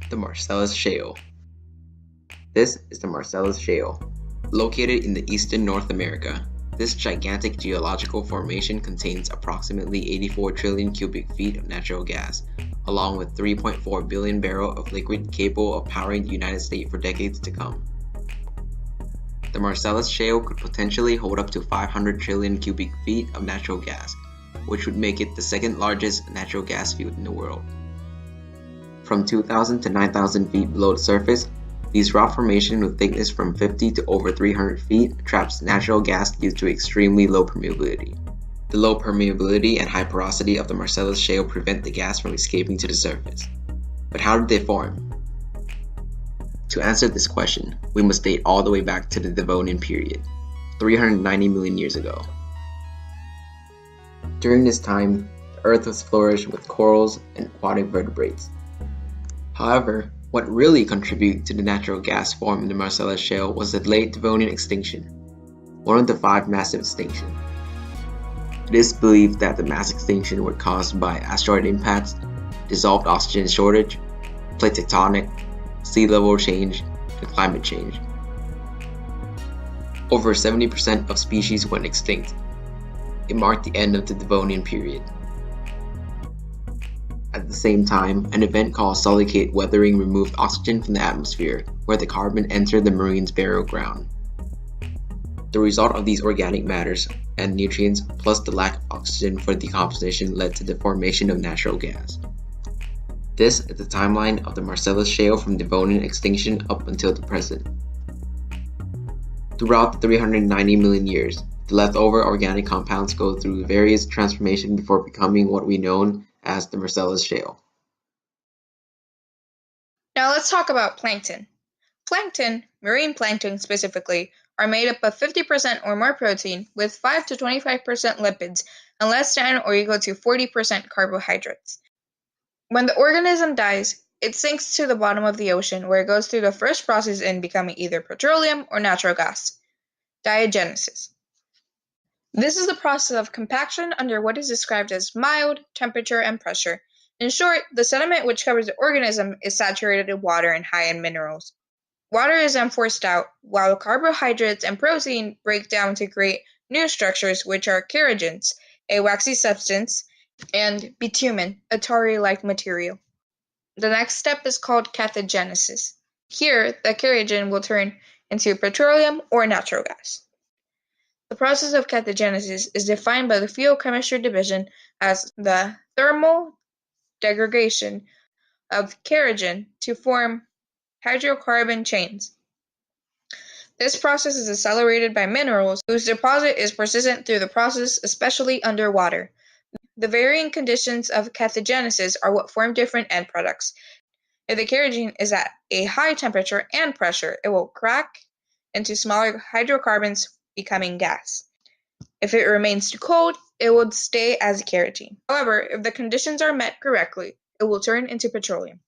The Marcellus Shale. This is the Marcellus Shale. Located in the eastern North America, this gigantic geological formation contains approximately 84 trillion cubic feet of natural gas, along with 3.4 billion barrels of liquid capable of powering the United States for decades to come. The Marcellus Shale could potentially hold up to 500 trillion cubic feet of natural gas, which would make it the second largest natural gas field in the world. From 2,000 to 9,000 feet below the surface, these rock formations with thickness from 50 to over 300 feet traps natural gas due to extremely low permeability. The low permeability and high porosity of the Marcellus Shale prevent the gas from escaping to the surface. But how did they form? To answer this question, we must date all the way back to the Devonian period, 390 million years ago. During this time, the Earth was flourished with corals and aquatic vertebrates. However, what really contributed to the natural gas form in the Marcellus Shale was the late Devonian extinction, one of the 5 massive extinctions. It is believed that the mass extinction was caused by asteroid impacts, dissolved oxygen shortage, plate tectonic, sea level change, and climate change. Over 70% of species went extinct. It marked the end of the Devonian period. At the same time, an event called silicate weathering removed oxygen from the atmosphere, where the carbon entered the marine's burial ground. The result of these organic matters and nutrients, plus the lack of oxygen for decomposition, led to the formation of natural gas. This is the timeline of the Marcellus Shale from Devonian extinction up until the present. Throughout the 390 million years, the leftover organic compounds go through various transformations before becoming what we know as the Marcellus Shale. Now let's talk about plankton. Plankton, marine plankton specifically, are made up of 50% or more protein with 5 to 25% lipids and less than or equal to 40% carbohydrates. When the organism dies, it sinks to the bottom of the ocean where it goes through the first process in becoming either petroleum or natural gas, diagenesis. This is the process of compaction under what is described as mild temperature and pressure. In short, the sediment which covers the organism is saturated in water and high in minerals. Water is then forced out, while carbohydrates and protein break down to create new structures which are kerogens, a waxy substance, and bitumen, a tarry-like material. The next step is called cathogenesis. Here, the kerogen will turn into petroleum or natural gas. The process of cathogenesis is defined by the field chemistry division as the thermal degradation of kerogen to form hydrocarbon chains. This process is accelerated by minerals whose deposit is persistent through the process, especially underwater. The varying conditions of cathogenesis are what form different end products. If the kerogen is at a high temperature and pressure, it will crack into smaller hydrocarbons, becoming gas. If it remains too cold, it will stay as kerogen. However, if the conditions are met correctly, it will turn into petroleum.